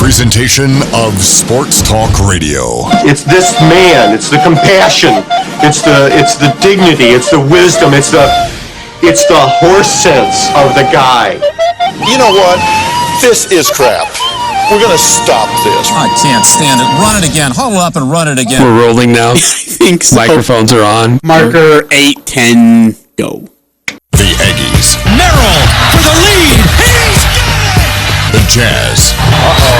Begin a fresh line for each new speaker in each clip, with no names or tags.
presentation of Sports Talk Radio.
It's this man. It's the compassion. It's the dignity. It's the wisdom. It's the horse sense of the guy.
You know what? This is crap. We're going to stop this.
I can't stand it. Run it again. Huddle up and run it again.
We're rolling now.
I think so.
Microphones are on.
Marker 8, 10, go.
The Aggies.
Merrill for the lead. He's got it!
The Jazz.
Stopped him.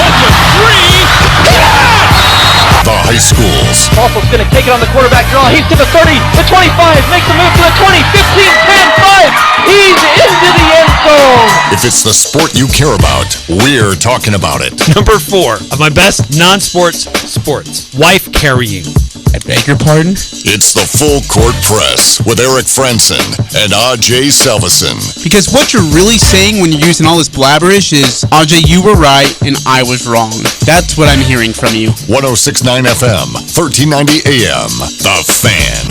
Open three. Yeah!
The high schools.
Waffle's going to take it on the quarterback draw. He's to the 30, the 25, makes the move to the 20, 15, 10, 5. He's into the end zone.
If it's the sport you care about, we're talking about it.
Number 4 of my best non-sports sports. Wife carrying.
I beg your pardon?
It's the Full Court Press with Eric Frandsen and Ajay Salvesen.
Because what you're really saying when you're using all this blabberish is, Ajay, you were right and I was wrong. That's what I'm hearing from you.
106.9 FM, 1390 AM, The Fan.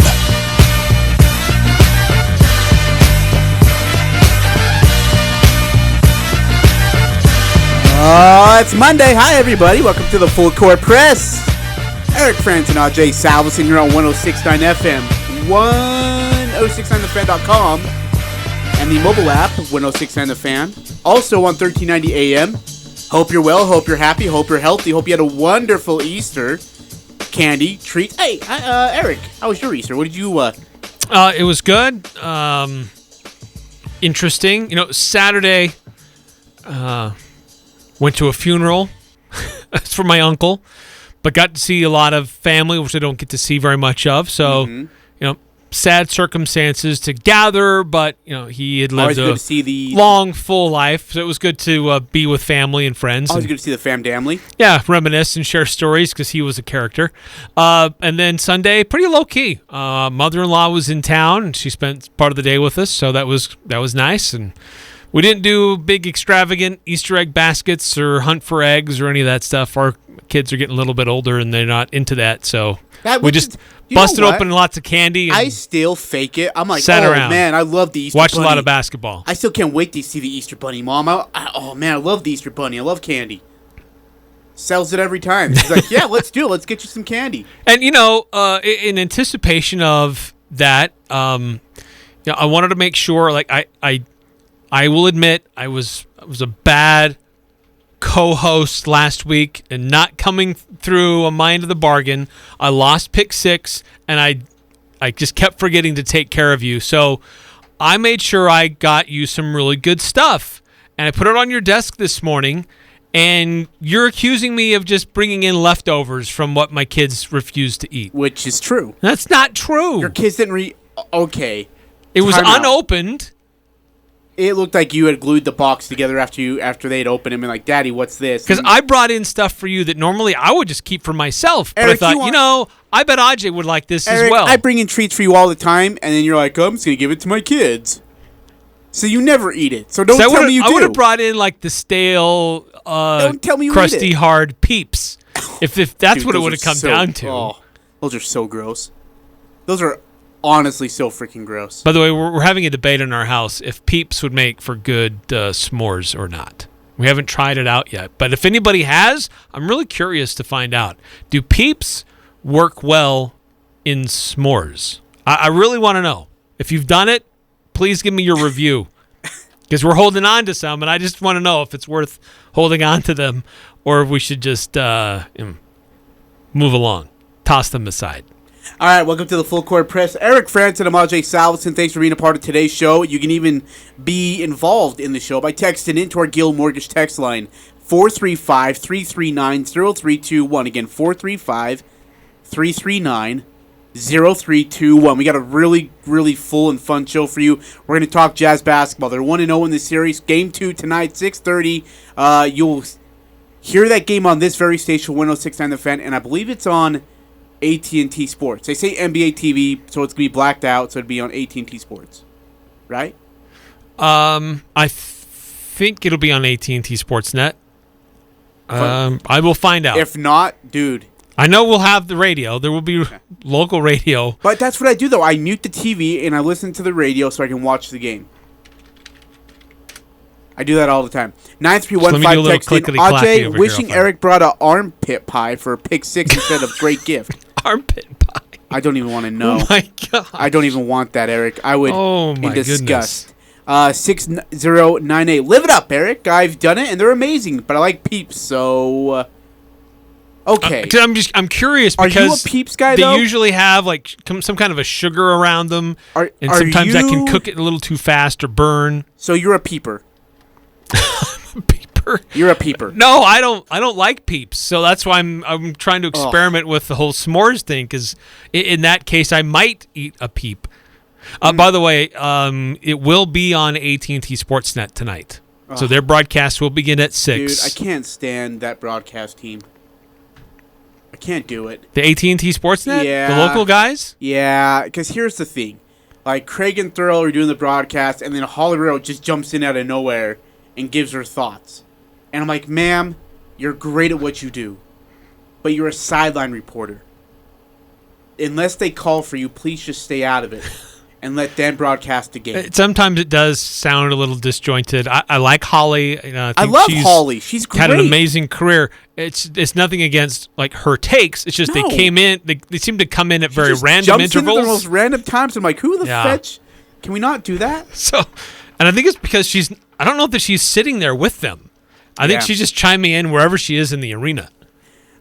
It's Monday. Hi, everybody. Welcome to the Full Court Press. Eric Frandsen and Ajay Salvesen here on 106.9 FM, 1069thefan.com, and the mobile app, 106.9 The Fan. Also on 1390 AM. Hope you're well. Hope you're happy. Hope you're healthy. Hope you had a wonderful Easter. Candy, treat. Hey, Eric, how was your Easter? What did you,
It was good. Interesting. You know, Saturday, went to a funeral. It's for my uncle. But got to see a lot of family, which I don't get to see very much of. So, you know, sad circumstances to gather, but, you know, he had lived a long, full life. So it was good to be with family and friends.
Always good to see the family.
Yeah, reminisce and share stories because he was a character. And then Sunday, pretty low-key. Mother-in-law was in town, and she spent part of the day with us, so that was nice. And we didn't do big, extravagant Easter egg baskets or hunt for eggs or any of that stuff. Our kids are getting a little bit older, and they're not into that. So we just busted open lots of candy. And
I still fake it. I'm like,
sat around.
Man, I love the Easter
Watched
Bunny.
A lot of basketball.
I still can't wait to see the Easter Bunny, Mom. Oh, man, I love the Easter Bunny. I love candy. Sells it every time. She's like, yeah, let's do it. Let's get you some candy.
And, you know, in anticipation of that, you know, I wanted to make sure, like, I will admit I was a bad co-host last week and not coming through a mind of the bargain. I lost pick 6, and I just kept forgetting to take care of you. So I made sure I got you some really good stuff, and I put it on your desk this morning, and you're accusing me of just bringing in leftovers from what my kids refused to eat.
Which is true.
That's not true.
Your kids didn't Okay.
It was unopened.
It looked like you had glued the box together after they'd opened it and been like, Daddy, what's this?
Because I brought in stuff for you that normally I would just keep for myself. But
Eric,
I thought, I bet Ajay would like this
Eric,
as well.
I bring in treats for you all the time, and then you're like, I'm just going to give it to my kids. So you never eat it. So don't tell me you do.
I would have brought in like the stale,
don't tell me you
crusty,
eat it.
hard Peeps. If that's
Dude,
what it would have come down to.
Oh, those are so gross. Those are honestly so freaking gross.
By the way, we're having a debate in our house if Peeps would make for good s'mores or not. We haven't tried it out yet. But if anybody has, I'm really curious to find out. Do Peeps work well in s'mores? I really want to know. If you've done it, please give me your review. Because we're holding on to some, and I just want to know if it's worth holding on to them or if we should just move along, toss them aside.
All right, welcome to the Full Court Press. Eric Frandsen and Ajay Salvesen, thanks for being a part of today's show. You can even be involved in the show by texting into our Guild Mortgage text line, 435-339-0321. Again, 435-339-0321. We got a really, really full and fun show for you. We're going to talk Jazz basketball. They're 1-0 in this series. Game 2 tonight, 6:30. You'll hear that game on this very station, 106.9 The Fan, and I believe it's on AT&T Sports. They say NBA TV, so it's going to be blacked out, so it'd be on AT&T Sports. Right?
I think it'll be on AT&T Sportsnet. I will find out.
If not, dude.
I know we'll have the radio. There will be local radio.
But that's what I do, though. I mute the TV and I listen to the radio so I can watch the game. I do that all the time.
Let me do a
9315
little
texting.
clickety-clacky over
Ajay, wishing
here.
Eric brought an armpit pie for a pick 6 instead of great gift.
Armpit pie.
I don't even want to know.
Oh my god.
I don't even want that, Eric. I would
Oh my
in disgust. 6098. Live it up, Eric. I've done it and they're amazing, but I like Peeps, so okay.
I'm curious
Are
because
you a Peeps guy,
they
though?
usually have like some kind of a sugar around them,
Are
sometimes that can
you-
cook it a little too fast or burn.
So you're a peeper.
Peeper.
You're a peeper.
No, I don't like Peeps, so that's why I'm trying to experiment with the whole s'mores thing. Because in that case, I might eat a Peep. By the way, it will be on AT&T Sportsnet tonight, so their broadcast will begin at 6.
Dude, I can't stand that broadcast team. I can't do it.
The AT&T Sportsnet,
Yeah.
the local guys.
Yeah, because here's the thing. Like, Craig and Thurl are doing the broadcast, and then Holly Rowe just jumps in out of nowhere and gives her thoughts. And I'm like, ma'am, you're great at what you do, but you're a sideline reporter. Unless they call for you, please just stay out of it and let them broadcast the game.
Sometimes it does sound a little disjointed. I like Holly. I
I
think
love Holly. She's great.
had an amazing career. It's nothing against like her takes. It's just
No.
they came in. They seem to come in at
She
very
just
random
jumps in at the
intervals.
most random times. I'm like, who the
Yeah.
fetch? Can we not do that?
So, and I think it's because I don't know that she's sitting there with them. I think
Yeah.
she's just chiming in wherever she is in the arena.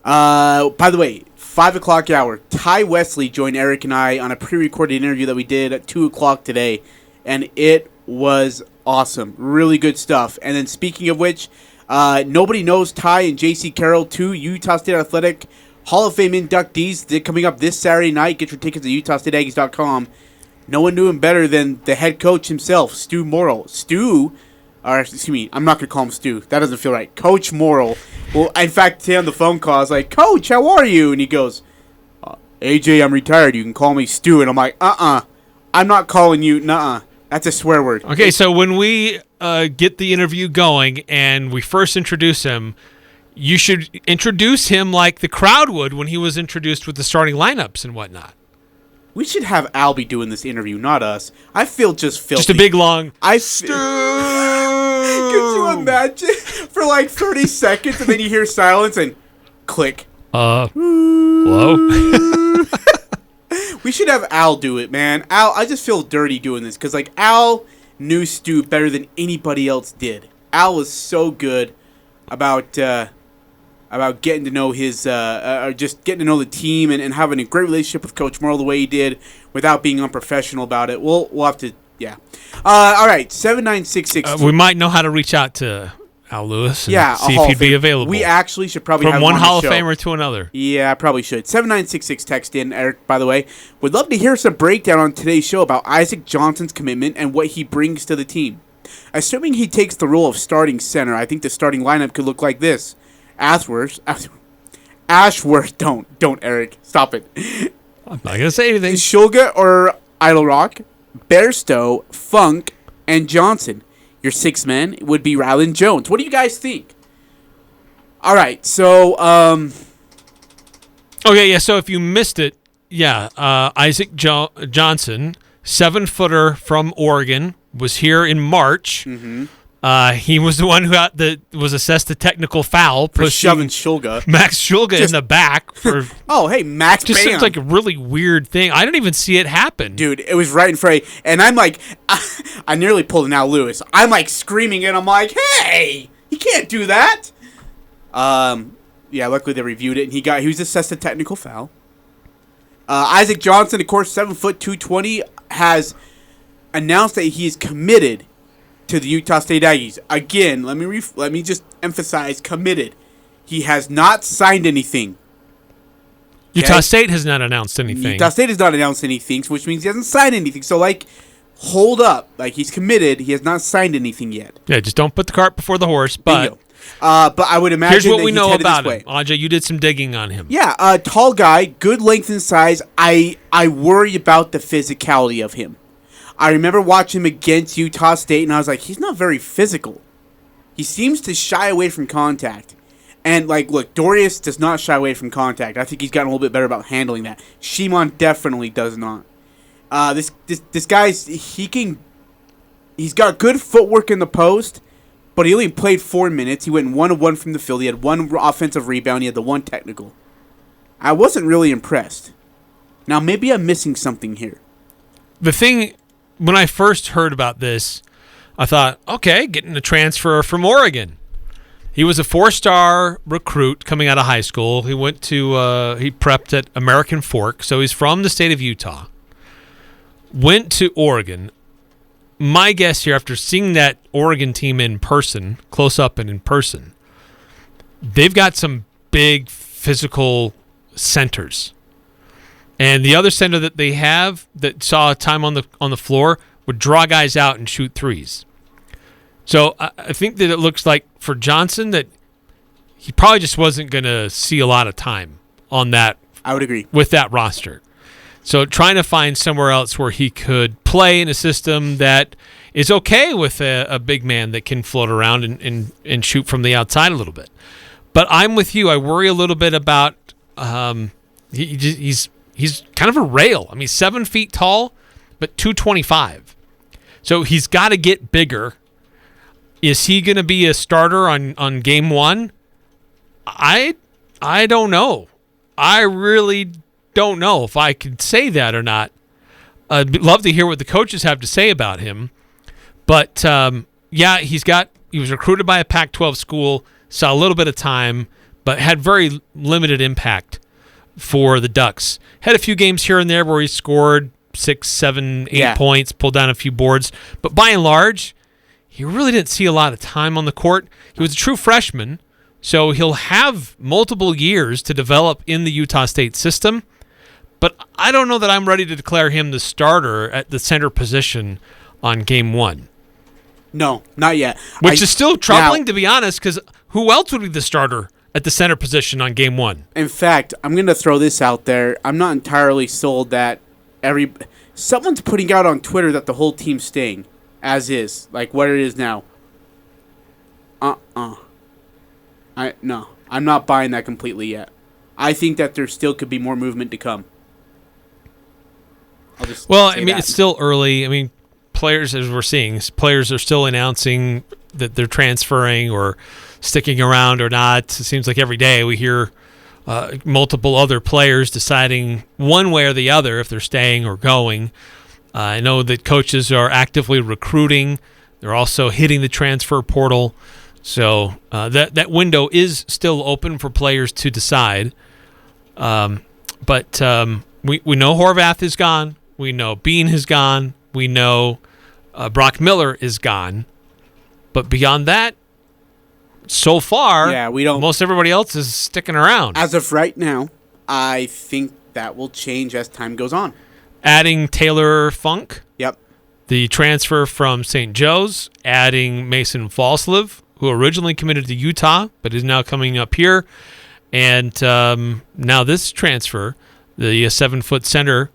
By the way, 5 o'clock hour. Ty Wesley joined Eric and I on a pre-recorded interview that we did at 2 o'clock today, and it was awesome. Really good stuff. And then speaking of which, nobody knows Ty and J.C. Carroll, two Utah State Athletic Hall of Fame inductees. They're coming up this Saturday night. Get your tickets at UtahStateAggies.com. No one knew him better than the head coach himself, Stu Morrill. I'm not going to call him Stu. That doesn't feel right. Coach Morrill. Well, in fact, today on the phone call, I was like, Coach, how are you? And he goes, AJ, I'm retired. You can call me Stu. And I'm like, I'm not calling you, nuh-uh. That's a swear word.
Okay, so when we get the interview going and we first introduce him, you should introduce him like the crowd would when he was introduced with the starting lineups and whatnot.
We should have Albie doing this interview, not us. I feel just filthy.
Just a big long.
Could you imagine for like 30 seconds and then you hear silence and click.
Hello.
We should have Al do it, man. Al, I just feel dirty doing this because like Al knew Stu better than anybody else did. Al was so good about getting to know his, or just getting to know the team and having a great relationship with Coach Morrill the way he did without being unprofessional about it. We'll have to, yeah. All right, 7966.
We might know how to reach out to Al Lewis and
Yeah,
see
a Hall
if he'd
of
be
Fame.
available.
We actually should probably have
from
him
one
on the
Hall of
show.
Famer to another.
Yeah, I probably should. 7966 text in, Eric, by the way. Would love to hear some breakdown on today's show about Isaac Johnson's commitment and what he brings to the team. Assuming he takes the role of starting center, I think the starting lineup could look like this. Ashworth, don't, Eric. Stop it.
I'm not going to say anything.
Shulga or Idle Rock, Bairstow, Funk, and Johnson. Your six men would be Ryland Jones. What do you guys think? All right, so
Okay, yeah, so if you missed it, Isaac Johnson, 7-footer from Oregon, was here in March. Mm-hmm. He was the one who was assessed a technical foul,
for
pushing
shoving Shulga.
Max Shulga in the back. For
Oh, hey, Max,
just
bam.
seems like a really weird thing. I didn't even see it happen.
Dude, it was right in front of me. And I'm like, I nearly pulled an Al Lewis. I'm like screaming and I'm like, hey, you can't do that. Yeah, luckily they reviewed it and he was assessed a technical foul. Isaac Johnson, of course, 7 foot 220, has announced that he is committed to the Utah State Aggies. Again, let me just emphasize, committed. He has not signed anything.
Utah State has not announced anything.
Utah State has not announced anything, which means he hasn't signed anything. So, like, hold up. Like, he's committed. He has not signed anything yet.
Yeah, just don't put the cart before the horse. But
Bingo. But I would imagine
here's what
that
we
he's
know
headed
about
this
him.
way.
Ajay, you did some digging on him.
Yeah, tall guy, good length and size. I worry about the physicality of him. I remember watching him against Utah State, and I was like, he's not very physical. He seems to shy away from contact. And, like, look, Dorius does not shy away from contact. I think he's gotten a little bit better about handling that. Shimon definitely does not. This guy's, he's got good footwork in the post, but he only played 4 minutes. He went 1-1 from the field. He had 1 offensive rebound. He had the 1 technical. I wasn't really impressed. Now, maybe I'm missing something here.
The thing, when I first heard about this, I thought, okay, getting a transfer from Oregon. He was a 4-star recruit coming out of high school. He went to, he prepped at American Fork, so he's from the state of Utah. Went to Oregon. My guess here, after seeing that Oregon team in person, close up and in person, they've got some big physical centers. And the other center that they have that saw time on the floor would draw guys out and shoot threes. So I think that it looks like for Johnson that he probably just wasn't going to see a lot of time on that.
I would agree.
With that roster. So trying to find somewhere else where he could play in a system that is okay with a big man that can float around and shoot from the outside a little bit. But I'm with you. I worry a little bit about he's kind of a rail. I mean, 7 feet tall, but 225. So he's got to get bigger. Is he going to be a starter on game 1? I don't know. I really don't know if I could say that or not. I'd love to hear what the coaches have to say about him. But, yeah, he was recruited by a Pac-12 school, saw a little bit of time, but had very limited impact for the Ducks. Had a few games here and there where he scored 6, 7, 8 points, pulled down a few boards. But by and large, he really didn't see a lot of time on the court. He was a true freshman, so he'll have multiple years to develop in the Utah State system. But I don't know that I'm ready to declare him the starter at the center position on game 1.
No, not yet.
Which is still troubling, to be honest, because who else would be the starter at the center position on game 1?
In fact, I'm going to throw this out there. I'm not entirely sold that someone's putting out on Twitter that the whole team's staying as is, like what it is now. No, I'm not buying that completely yet. I think that there still could be more movement to come.
It's still early. I mean, players, as we're seeing, players are still announcing that they're transferring or sticking around or not. It seems like every day we hear multiple other players deciding one way or the other if they're staying or going. I know that coaches are actively recruiting. They're also hitting the transfer portal. So that window is still open for players to decide. But we know Horvath is gone. We know Bean is gone. We know Brock Miller is gone. But beyond that, so far, most everybody else is sticking around.
As of right now, I think that will change as time goes on.
Adding Taylor Funk.
Yep.
The transfer from St. Joe's. Adding Mason Falslev, who originally committed to Utah, but is now coming up here. And now this transfer, the 7-foot center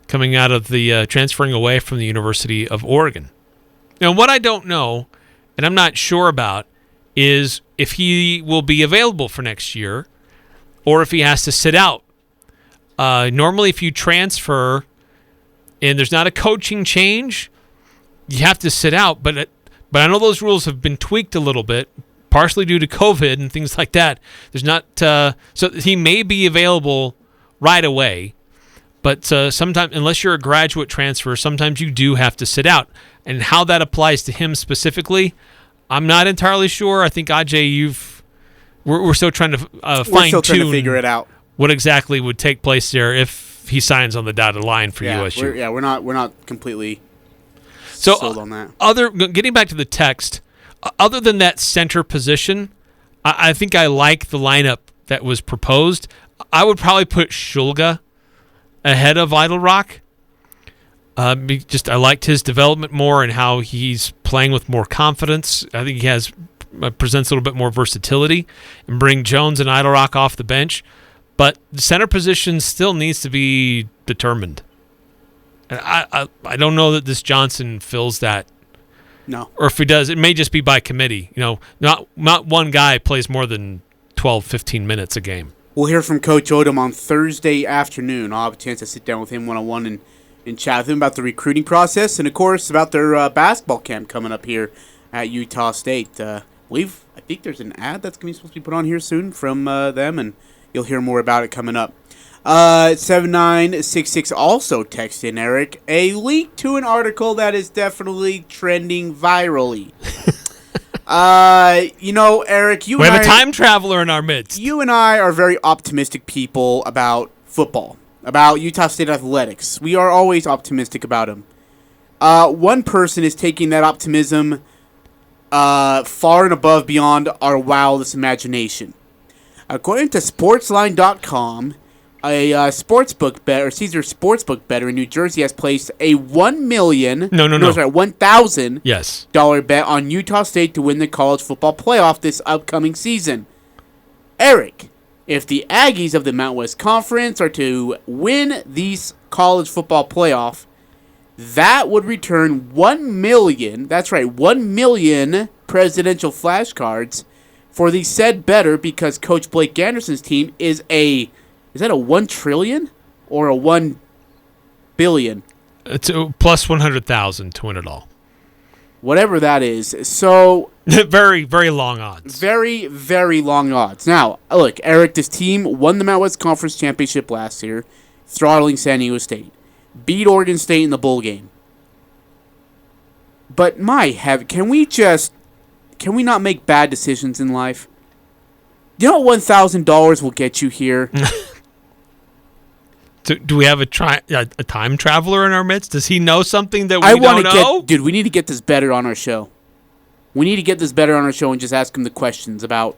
coming out of the transferring away from the University of Oregon. Now, what I don't know, and I'm not sure about, is if he will be available for next year or if he has to sit out. Normally, if you transfer and there's not a coaching change, you have to sit out. But I know those rules have been tweaked a little bit, partially due to COVID and things like that. There's not so he may be available right away, but sometimes, unless you're a graduate transfer, sometimes you do have to sit out. And how that applies to him specifically, I'm not entirely sure. I think Ajay, we're still trying to fine tune,
figure it out.
What exactly would take place there if he signs on the dotted line for USU.
We're not completely sold on that.
Getting back to the text, other than that center position, I think I like the lineup that was proposed. I would probably put Shulga ahead of Idle Rock. I liked his development more and how he's playing with more confidence. I think he presents a little bit more versatility, and bring Jones and Idle Rock off the bench. But the center position still needs to be determined. And I don't know that this Johnson fills that.
No.
Or if he does, it may just be by committee. Not one guy plays more than 12, 15 minutes a game.
We'll hear from Coach Odom on Thursday afternoon. I'll have a chance to sit down with him one-on-one and chat with him about the recruiting process and, of course, about their basketball camp coming up here at Utah State. I think there's an ad that's going to be supposed to be put on here soon from them, and you'll hear more about it coming up. 7966 also texted in, Eric, a link to an article that is definitely trending virally. Eric,
we have a time traveler in our midst.
You and I are very optimistic people about football, about Utah State athletics. We are always optimistic about them. One person is taking that optimism far and above beyond our wildest imagination. According to Sportsline.com, a sportsbook bet, or Caesar sportsbook bettor in New Jersey has placed a $1,000
Yes.
bet on Utah State to win the college football playoff this upcoming season. Eric, if the Aggies of the Mountain West Conference are to win these college football playoff, that would return 1 million, that's right, 1 million presidential flashcards for the said bettor, because Coach Blake Anderson's team is that a 1 trillion or a 1 billion?
It's plus 100,000 to win it all.
Whatever that is. So
very, very long odds.
Very, very long odds. Now, look, Eric, this team won the Mountain West Conference Championship last year, throttling San Diego State. Beat Oregon State in the bowl game. But can we not make bad decisions in life? You know what $1,000 will get you here?
Do we have a time traveler in our midst? Does he know something that we don't know?
Dude, we need to get this better on our show. We need to get this better on our show and just ask him the questions about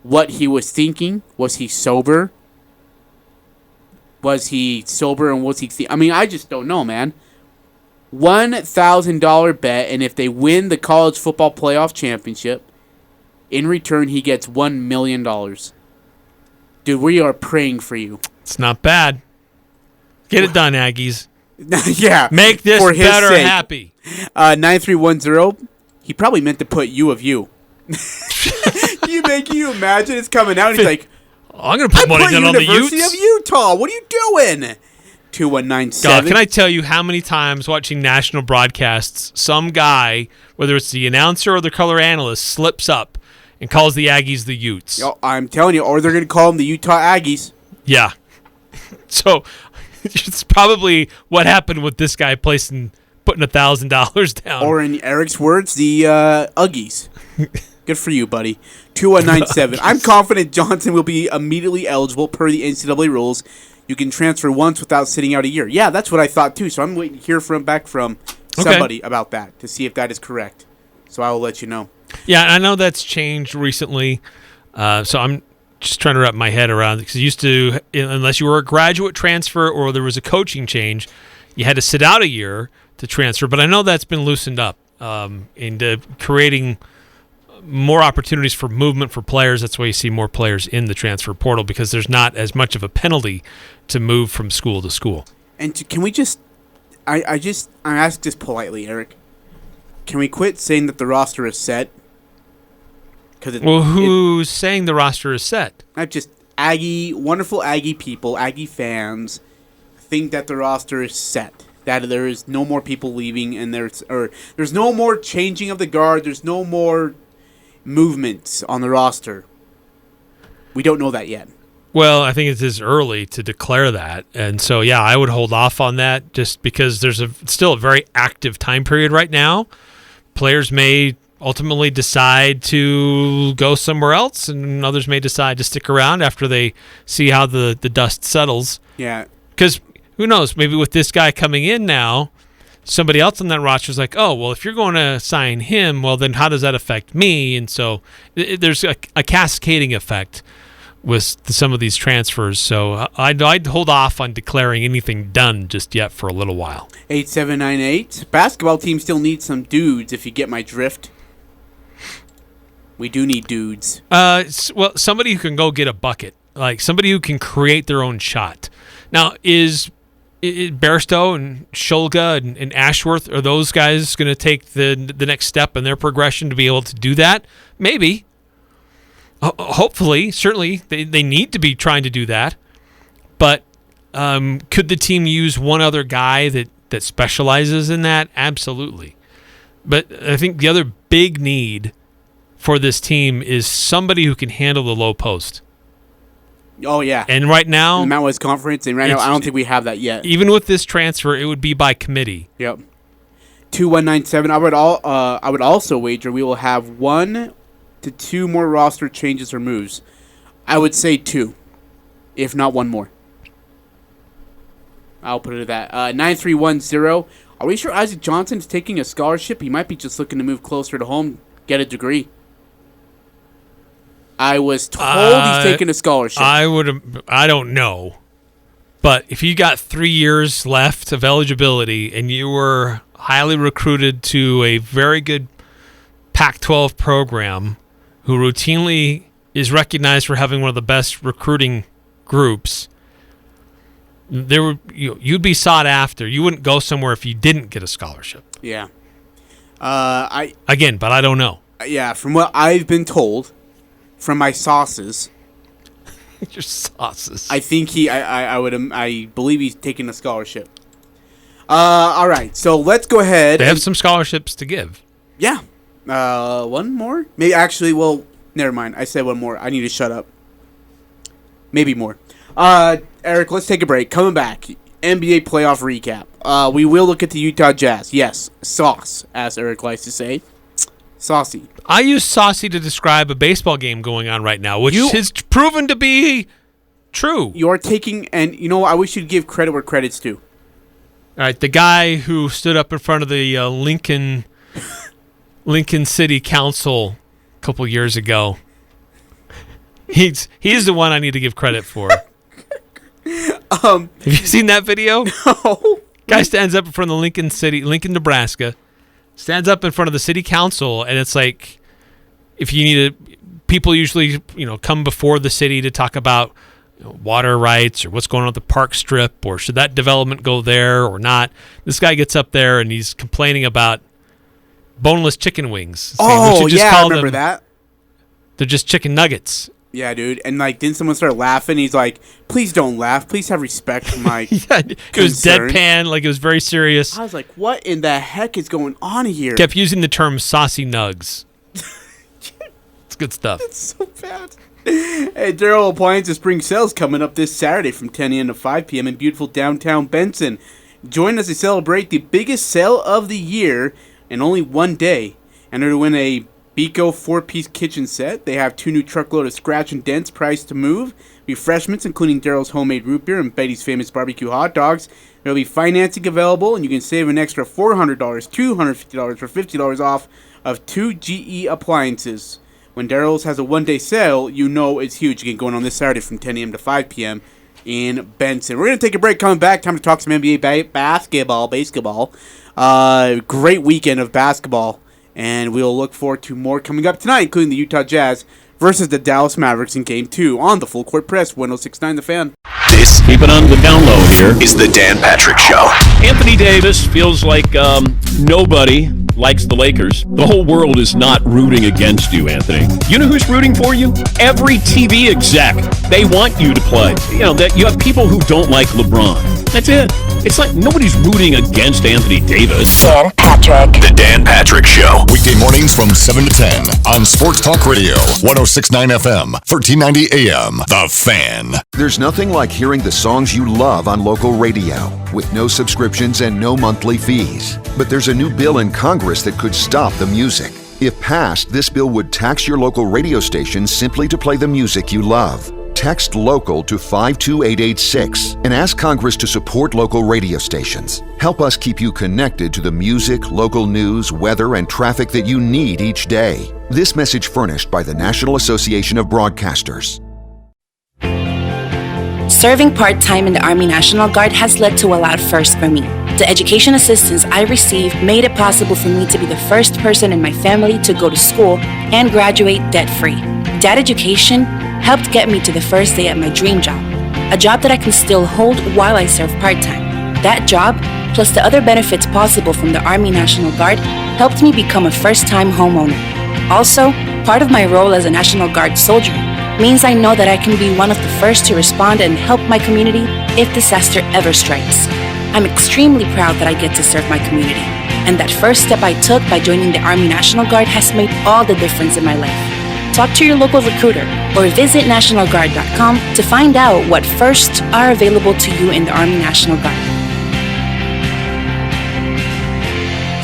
what he was thinking. Was he sober? Was he sober and was he... I just don't know, man. $1,000 bet, and if they win the college football playoff championship, in return he gets $1 million. Dude, we are praying for you.
It's not bad. Get it done, Aggies.
Yeah.
Make this
for his
better
sake.
happy.
9310, he probably meant to put U of U. Can you imagine? It's coming out and he's like,
I'm going to put money down on the Utes.
University of Utah. What are you doing? 2197.
God, can I tell you how many times watching national broadcasts, some guy, whether it's the announcer or the color analyst, slips up and calls the Aggies the Utes?
Yo, I'm telling you, or they're going to call them the Utah Aggies.
Yeah. So it's probably what happened with this guy putting $1,000 down.
Or in Eric's words, the Uggies. Good for you, buddy. 2197. I'm confident Johnson will be immediately eligible per the NCAA rules. You can transfer once without sitting out a year. Yeah, that's what I thought too. So I'm waiting to hear back from somebody about that to see if that is correct. So I will let you know.
Yeah, I know that's changed recently. So I'm just trying to wrap my head around it, because it used to, unless you were a graduate transfer or there was a coaching change, you had to sit out a year to transfer. But I know that's been loosened up into creating more opportunities for movement for players. That's why you see more players in the transfer portal, because there's not as much of a penalty to move from school to school.
And can we just, I ask this politely, Eric, can we quit saying that the roster is set?
Who's saying the roster is set?
Not just wonderful Aggie people, Aggie fans think that the roster is set. That there is no more people leaving, and there's no more changing of the guard. There's no more movement on the roster. We don't know that yet.
Well, I think it is early to declare that. And so, yeah, I would hold off on that just because there's still a very active time period right now. Players may ultimately decide to go somewhere else, and others may decide to stick around after they see how the dust settles.
Yeah.
Because who knows, maybe with this guy coming in now, somebody else on that roster is like, oh, well, if you're going to sign him, well, then how does that affect me? And so there's a cascading effect with some of these transfers. So I'd hold off on declaring anything done just yet for a little while.
8798. Basketball team still needs some dudes, if you get my drift. We do need dudes.
Well, somebody who can go get a bucket, like somebody who can create their own shot. Now, is Bairstow and Shulga and Ashworth, are those guys going to take the next step in their progression to be able to do that? Maybe. Hopefully. Certainly, they need to be trying to do that. But could the team use one other guy that specializes in that? Absolutely. But I think the other big need for this team is somebody who can handle the low post.
Oh, yeah.
And right now,
the Mountain West Conference, and right now, I don't think we have that yet.
Even with this transfer, it would be by committee.
Yep. 2197. I would also wager we will have 1 to 2 more roster changes or moves. I would say 2, if not 1 more. I'll put it at that. 9310. Are we sure Isaac Johnson is taking a scholarship? He might be just looking to move closer to home, get a degree. I was told he's taking a scholarship.
I don't know. But if you got 3 years left of eligibility and you were highly recruited to a very good Pac-12 program who routinely is recognized for having one of the best recruiting groups, you'd be sought after. You wouldn't go somewhere if you didn't get a scholarship.
Yeah.
But I don't know.
Yeah, from what I've been told, from my sauces,
your sauces.
I think I believe he's taking a scholarship. All right, so let's go ahead.
They have some scholarships to give.
Yeah. 1 more? Maybe actually, well, never mind. I said 1 more. I need to shut up. Maybe more. Eric, let's take a break. Coming back, NBA playoff recap. We will look at the Utah Jazz. Yes, sauce, as Eric likes to say. Saucy.
I use saucy to describe a baseball game going on right now, which has proven to be true.
You are taking, and you know, I wish you'd give credit where credit's due.
All right, the guy who stood up in front of the Lincoln City Council a couple years ago, he's the one I need to give credit for. Have you seen that video?
No.
Guy stands up in front of the Lincoln, Nebraska, stands up in front of the city council, and it's like, if you need people usually, come before the city to talk about water rights or what's going on at the park strip, or should that development go there or not. This guy gets up there and he's complaining about boneless chicken wings.
Oh, yeah, I remember that.
They're just chicken nuggets.
Yeah, dude. And, didn't someone start laughing? He's like, please don't laugh. Please have respect for my
it was deadpan. It was very serious.
I was like, what in the heck is going on here?
Kept using the term saucy nugs. It's good stuff.
It's so bad. Hey, Darryl Appliances Spring Sales coming up this Saturday from 10 a.m. to 5 p.m. in beautiful downtown Benson. Join us to celebrate the biggest sale of the year in only one day. Enter to win a Beco 4-piece kitchen set. They have 2 new truckload of scratch and dents priced to move. Refreshments, including Daryl's homemade root beer and Betty's famous barbecue hot dogs. There will be financing available, and you can save an extra $400, $250, or $50 off of 2 GE appliances. When Daryl's has a one-day sale, you know it's huge. Again, going on this Saturday from 10 a.m. to 5 p.m. in Benson. We're going to take a break. Coming back, time to talk some NBA basketball. Great weekend of basketball. And we'll look forward to more coming up tonight, including the Utah Jazz versus the Dallas Mavericks in Game 2 on the Full Court Press, 106.9 The Fan.
This, keep it on the down low here, is the Dan Patrick Show. Anthony Davis feels like nobody likes the Lakers. The whole world is not rooting against you, Anthony. You know who's rooting for you? Every TV exec. They want you to play. That you have people who don't like LeBron. That's it. It's like nobody's rooting against Anthony Davis.
Dan Patrick. The Dan Patrick Show. Weekday mornings from 7 to 10 on Sports Talk Radio, 106.9 FM, 1390 AM. The Fan.
There's nothing like hearing the songs you love on local radio with no subscriptions and no monthly fees. But there's a new bill in Congress that could stop the music. If passed, this bill would tax your local radio station simply to play the music you love. Text LOCAL to 52886 and ask Congress to support local radio stations. Help us keep you connected to the music, local news, weather, and traffic that you need each day. This message furnished by the National Association of Broadcasters.
Serving part-time in the Army National Guard has led to a lot first for me. The education assistance I received made it possible for me to be the first person in my family to go to school and graduate debt-free. That education helped get me to the first day at my dream job, a job that I can still hold while I serve part-time. That job, plus the other benefits possible from the Army National Guard, helped me become a first-time homeowner. Also, part of my role as a National Guard soldier means I know that I can be one of the first to respond and help my community if disaster ever strikes. I'm extremely proud that I get to serve my community, And that first step I took by joining the Army National Guard has made all the difference in my life. Talk to your local recruiter or visit nationalguard.com to find out what firsts are available to you in the Army National Guard.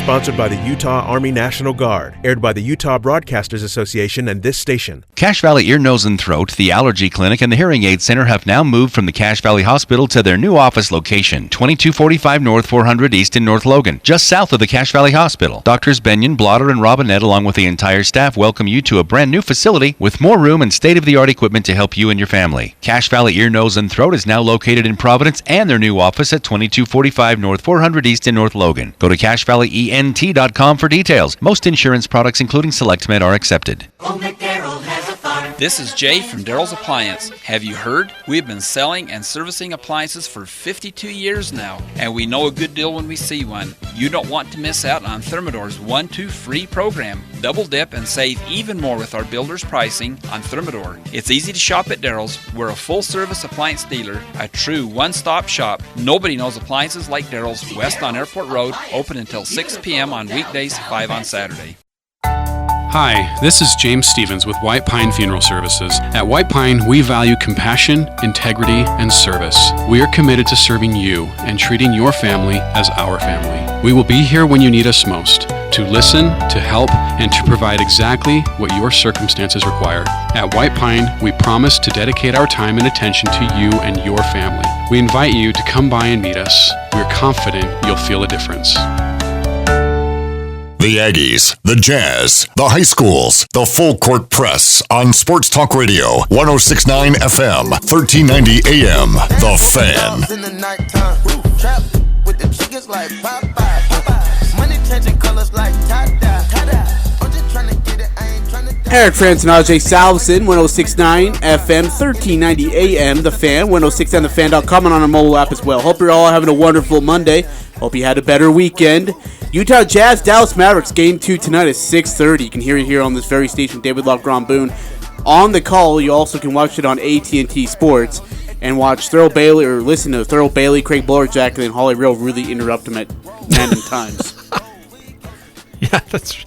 Sponsored by the Utah Army National Guard. Aired by the Utah Broadcasters Association and this station.
Cache Valley Ear, Nose, and Throat, the Allergy Clinic, and the Hearing Aid Center have now moved from the Cache Valley Hospital to their new office location, 2245 North 400 East in North Logan, just south of the Cache Valley Hospital. Doctors Benyon, Blotter, and Robinette, along with the entire staff, welcome you to a brand new facility with more room and state-of-the-art equipment to help you and your family. Cache Valley Ear, Nose, and Throat is now located in Providence and their new office at 2245 North 400 East in North Logan. Go to CacheValleyENT.com for details. Most insurance products, including SelectMed, are accepted.
This is Jay from Daryl's Appliance. Have you heard? We've been selling and servicing appliances for 52 years now, and we know a good deal when we see one. You don't want to miss out on Thermador's 1-2 free program. Double dip and save even more with our builder's pricing on Thermador. It's easy to shop at Daryl's. We're a full-service appliance dealer, a true one-stop shop. Nobody knows appliances like Daryl's, west on Airport Road, open until 6 p.m. on weekdays, 5 on Saturday.
Hi, this is James Stevens with White Pine Funeral Services. At White Pine, we value compassion, integrity, and service. We are committed to serving you and treating your family as our family. We will be here when you need us most, to listen, to help, and to provide exactly what your circumstances require. At White Pine, we promise to dedicate our time and attention to you and your family. We invite you to come by and meet us. We're confident you'll feel a difference.
The Aggies, the Jazz, the high schools, the full court press on Sports Talk Radio, 106.9 FM, 1390 AM. The Fan.
Eric Frandsen, Ajay, Salvesen, 106.9 FM, 1390 AM. The Fan, 106.9thefan.com, and on our mobile app as well. Hope you're all having a wonderful Monday. Hope you had a better weekend. Utah Jazz, Dallas Mavericks, Game 2 tonight at 6:30. You can hear it here on this very station. David Love, Grom Boone on the call. You also can watch it on AT&T Sports and watch Thurl Bailey, or listen to Thurl Bailey, Craig Blowerjack, and then Holly Real really interrupt him at random times.
Yeah, that's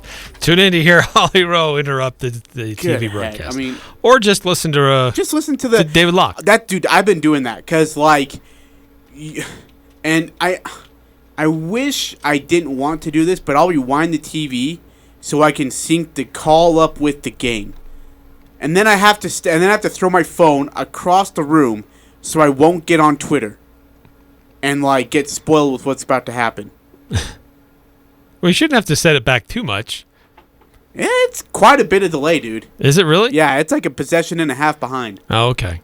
tune in to hear Holly Rowe interrupt the TV broadcast. I mean, or just listen to
to
David Locke.
That dude, I've been doing that because and I wish I didn't want to do this, but I'll rewind the TV so I can sync the call up with the game, and then I have to throw my phone across the room so I won't get on Twitter and get spoiled with what's about to happen.
Well, you shouldn't have to set it back too much.
It's quite a bit of delay, dude.
Is it really?
Yeah, it's like a possession and a half behind.
Oh, okay.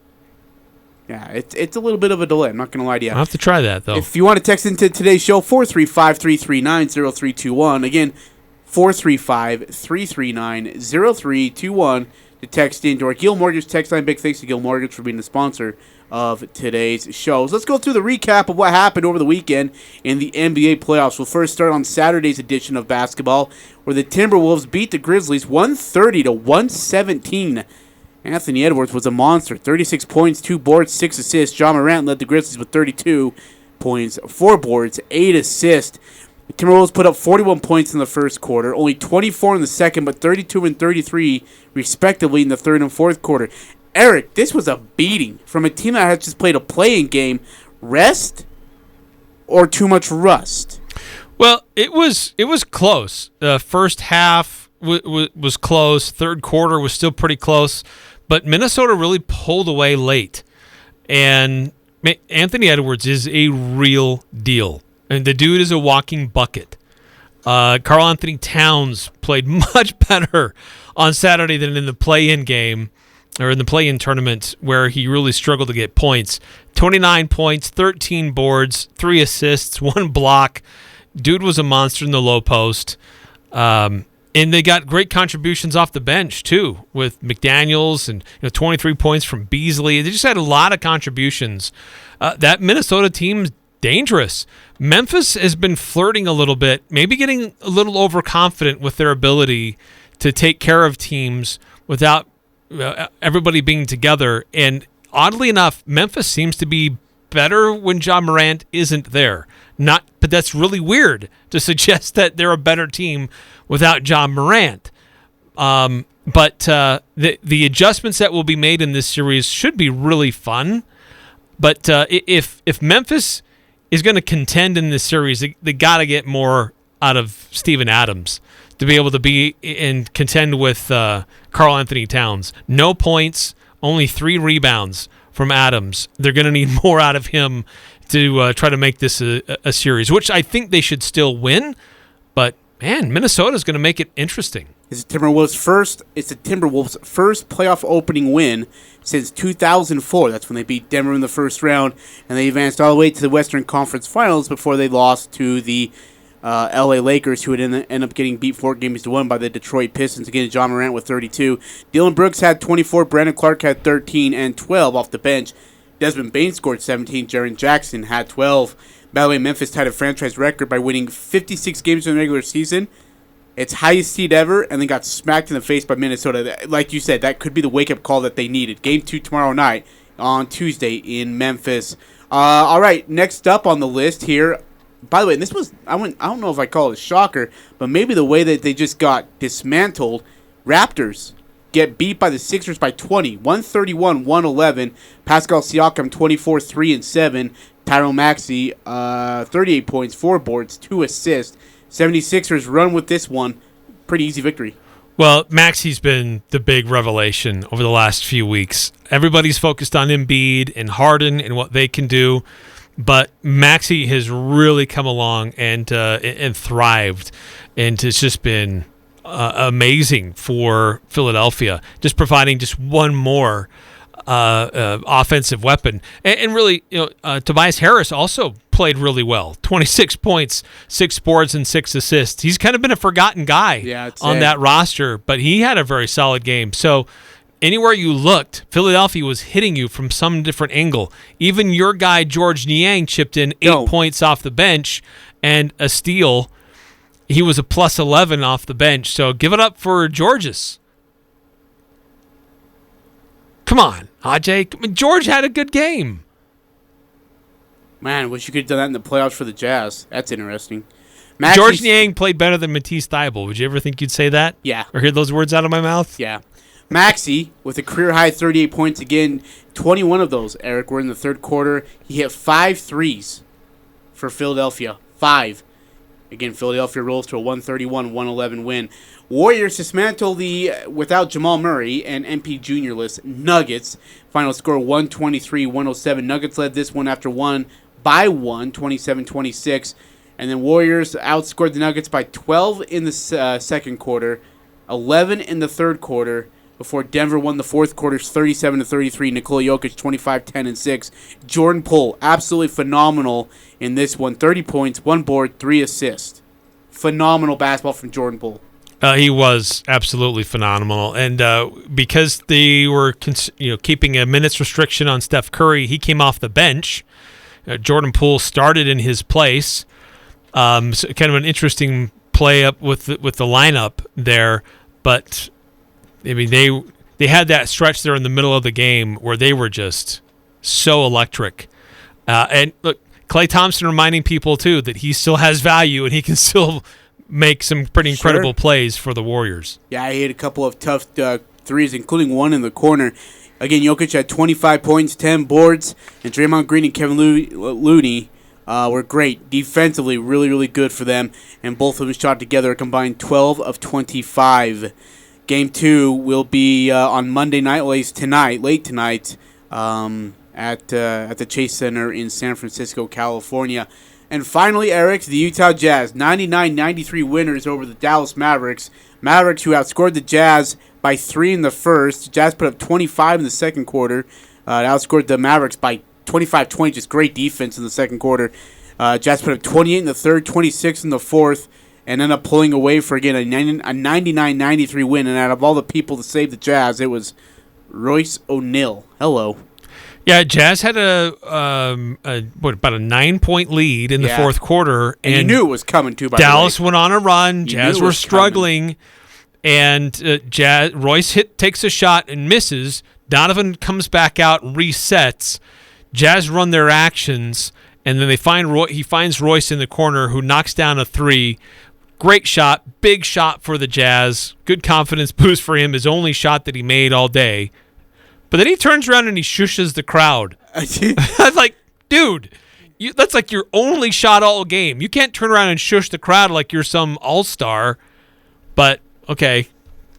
Yeah, it's a little bit of a delay. I'm not going to lie to you.
I'll have to try that, though.
If you want to text into today's show, 435-339-0321. Again, 435-339-0321 to text into our Gil Mortgage text line. Big thanks to Gil Mortgage for being the sponsor of today's shows. Let's go through the recap of what happened over the weekend in the NBA playoffs. We'll first start on Saturday's edition of basketball, where the Timberwolves beat the Grizzlies 130-117. Anthony Edwards was a monster. 36 points, 2 boards, 6 assists. Ja Morant led the Grizzlies with 32 points, 4 boards, 8 assists. The Timberwolves put up 41 points in the first quarter, only 24 in the second, but 32 and 33 respectively in the third and fourth quarter. Eric, this was a beating from a team that had just played a play-in game. Rest or too much rust?
Well, it was close. The first half was close. Third quarter was still pretty close. But Minnesota really pulled away late. And Anthony Edwards is a real deal. And the dude is a walking bucket. Karl Anthony Towns played much better on Saturday than in the play-in game, or in the play-in tournament, where he really struggled to get points. 29 points, 13 boards, 3 assists, 1 block. Dude was a monster in the low post. And they got great contributions off the bench, too, with McDaniels and 23 points from Beasley. They just had a lot of contributions. That Minnesota team's dangerous. Memphis has been flirting a little bit, maybe getting a little overconfident with their ability to take care of teams without everybody being together. And oddly enough, Memphis seems to be better when John Morant isn't there. But that's really weird to suggest that they're a better team without John Morant. But the adjustments that will be made in this series should be really fun. But if Memphis is going to contend in this series, they got to get more out of Steven Adams to be able to be and contend with Karl Anthony Towns. No points, only 3 rebounds from Adams. They're going to need more out of him to try to make this a series, which I think they should still win. But, man, Minnesota's going to make it interesting.
It's the Timberwolves' first playoff opening win since 2004. That's when they beat Denver in the first round, and they advanced all the way to the Western Conference Finals before they lost to the LA Lakers, who would end up getting beat 4-1 by the Detroit Pistons. Again, John Morant with 32. Dylan Brooks had 24. Brandon Clark had 13 and 12 off the bench. Desmond Bain scored 17. Jaren Jackson had 12. By the way, Memphis tied a franchise record by winning 56 games in the regular season. Its highest seed ever, and then got smacked in the face by Minnesota. Like you said, that could be the wake-up call that they needed. Game 2 tomorrow night on Tuesday in Memphis. All right, next up on the list here. By the way, this was, I don't know if I call it a shocker, but maybe the way that they just got dismantled. Raptors get beat by the Sixers by 20, 131-111. Pascal Siakam, 24, 3 and 7. Tyrone Maxey, 38 points, 4 boards, 2 assists. 76ers run with this one. Pretty easy victory.
Well, Maxey's been the big revelation over the last few weeks. Everybody's focused on Embiid and Harden and what they can do, but Maxey has really come along and thrived, and it's just been amazing for Philadelphia, just providing just one more offensive weapon. And really, Tobias Harris also played really well. 26 points, 6 boards, and 6 assists. He's kind of been a forgotten guy on that roster, but he had a very solid game. So anywhere you looked, Philadelphia was hitting you from some different angle. Even your guy, George Niang, chipped in 8 points off the bench and a steal. He was a plus 11 off the bench. So give it up for Georges. Come on, Ajay. George had a good game.
Man, wish you could have done that in the playoffs for the Jazz. That's interesting.
George Niang played better than Matisse Thybulle. Would you ever think you'd say that?
Yeah.
Or hear those words out of my mouth?
Yeah. Maxey, with a career-high 38 points again, 21 of those, Eric, were in the third quarter. He hit 5 threes for Philadelphia. 5. Again, Philadelphia rolls to a 131-111 win. Warriors dismantle the, without Jamal Murray and MP Jr.-less, Nuggets. Final score 123-107. Nuggets led this one after one by 27-26. And then Warriors outscored the Nuggets by 12 in the second quarter, 11 in the third quarter, before Denver won the fourth quarters 37-33. Nikola Jokic 25, 10, and 6. Jordan Poole, absolutely phenomenal in this one. 30 points, 1 board, 3 assists. Phenomenal basketball from Jordan Poole.
He was absolutely phenomenal, and because they were keeping a minutes restriction on Steph Curry, he came off the bench. Jordan Poole started in his place. So kind of an interesting play up with the lineup there, but I mean they had that stretch there in the middle of the game where they were just so electric. And look, Klay Thompson reminding people too that he still has value and he can still make some pretty incredible plays for the Warriors.
Yeah, he hit a couple of tough threes, including one in the corner. Again, Jokic had 25 points, 10 boards, and Draymond Green and Kevin Looney were great. Defensively, really, really good for them, and both of them shot together a combined 12 of 25. Game 2 will be on Monday night, late tonight, at the Chase Center in San Francisco, California. And finally, Eric, the Utah Jazz, 99-93 winners over the Dallas Mavericks. Mavericks who outscored the Jazz by 3 in the first. Jazz put up 25 in the second quarter. Outscored the Mavericks by 25-20, just great defense in the second quarter. Jazz put up 28 in the third, 26 in the fourth, and ended up pulling away for, again, a 99-93 win. And out of all the people to save the Jazz, it was Royce O'Neal. Hello.
Yeah, Jazz had about a 9-point lead in the fourth quarter,
and you knew it was coming too. By
Dallas
the way.
went on a run. Jazz were struggling, and Royce takes a shot and misses. Donovan comes back out and resets. Jazz run their actions, and then he finds Royce in the corner, who knocks down a three. Great shot, big shot for the Jazz. Good confidence boost for him, his only shot that he made all day. But then he turns around and he shushes the crowd. I was like, dude, that's like your only shot all game. You can't turn around and shush the crowd like you're some all-star. But, okay,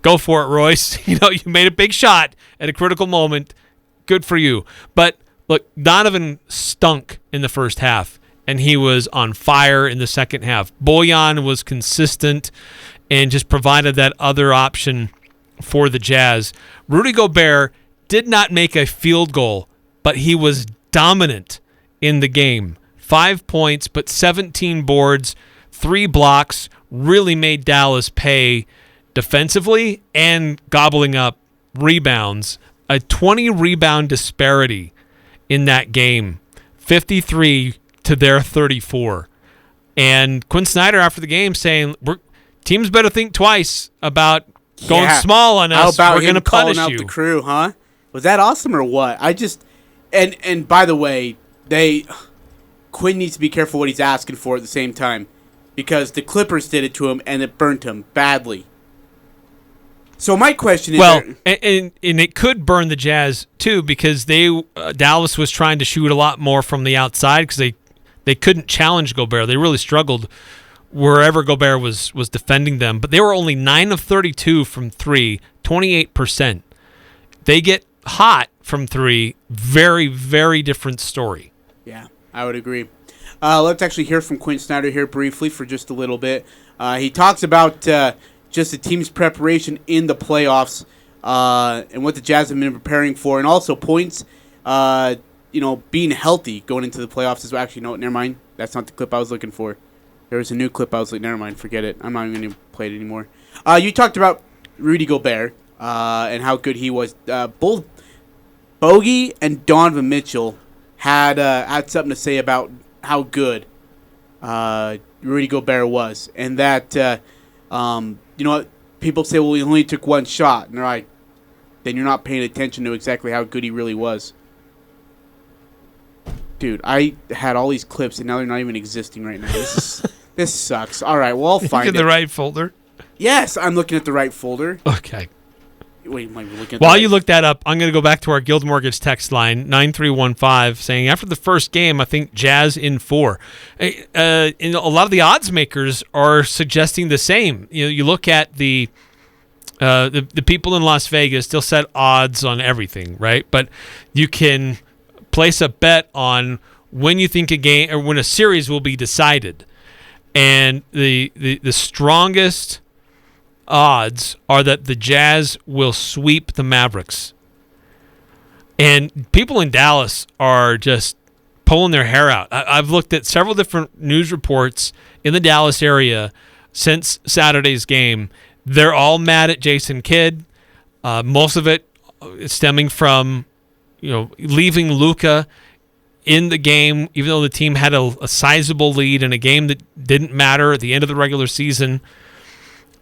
go for it, Royce. You made a big shot at a critical moment. Good for you. But, look, Donovan stunk in the first half, and he was on fire in the second half. Bojan was consistent and just provided that other option for the Jazz. Rudy Gobert did not make a field goal, but he was dominant in the game. 5 points, but 17 boards, 3 blocks, really made Dallas pay defensively and gobbling up rebounds. A 20-rebound disparity in that game, 53 to their 34. And Quinn Snyder after the game saying, teams better think twice about going small on us.
How about
We're going to punish
out
you.
The crew, huh? Was that awesome or what? And by the way, Quinn needs to be careful what he's asking for at the same time, because the Clippers did it to him and it burnt him badly. So my question is,
and it could burn the Jazz too, because Dallas was trying to shoot a lot more from the outside because they couldn't challenge Gobert. They really struggled wherever Gobert was defending them, but they were only 9 of 32 from 3, 28%. They get hot from 3, very, very different story.
Yeah, I would agree. Let's actually hear from Quinn Snyder here briefly for just a little bit. He talks about just the team's preparation in the playoffs and what the Jazz have been preparing for, and also points, being healthy going into the playoffs is actually, no, never mind. That's not the clip I was looking for. There was a new clip I was like, never mind, forget it. I'm not even going to play it anymore. You talked about Rudy Gobert and how good he was. Both Bogey and Donovan Mitchell had something to say about how good Rudy Gobert was, and that what people say, well, he only took one shot, and they're like, then you're not paying attention to exactly how good he really was. Dude, I had all these clips, and now they're not even existing right now. This sucks. All right, well, I'll find it.
You in the right folder?
Yes, I'm looking at the right folder.
Okay.
Wait, am I looking at
While you look that up, I'm going to go back to our Guild Mortgage text line, 9315, saying after the first game, I think Jazz in 4. A lot of the odds makers are suggesting the same. You look at the people in Las Vegas, they'll set odds on everything, right? But you can place a bet on when you think a game or when a series will be decided. And the strongest odds are that the Jazz will sweep the Mavericks. And people in Dallas are just pulling their hair out. I've looked at several different news reports in the Dallas area since Saturday's game. They're all mad at Jason Kidd. Most of it is stemming from leaving Luka in the game, even though the team had a sizable lead in a game that didn't matter at the end of the regular season.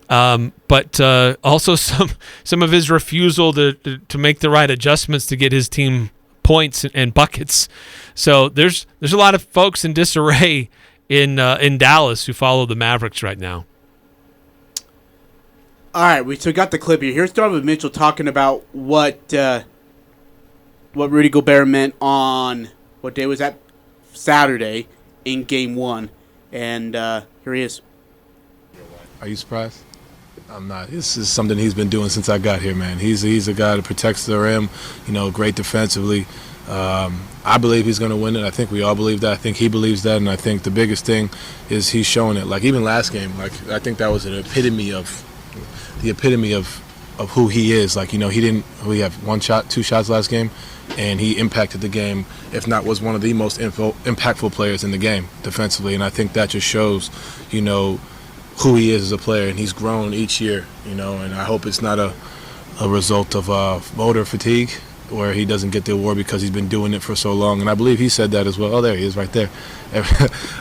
But also some of his refusal to make the right adjustments to get his team points and buckets. So there's a lot of folks in disarray in Dallas who follow the Mavericks right now.
All right, we still got the clip here. Here's Donovan Mitchell talking about what Rudy Gobert meant on, what day was that? Saturday in Game 1. And here he is.
Are you surprised? I'm not. This is something he's been doing since I got here, man. He's a guy that protects the rim, great defensively. I believe he's going to win it. I think we all believe that. I think he believes that, and I think the biggest thing is he's showing it. Like even last game, I think that was an epitome of who he is. We have 2 shots last game, and he impacted the game, if not was one of the most impactful players in the game defensively. And I think that just shows, who he is as a player, and he's grown each year, and I hope it's not a result of voter fatigue where he doesn't get the award because he's been doing it for so long. And I believe he said that as well. Oh, there he is right there.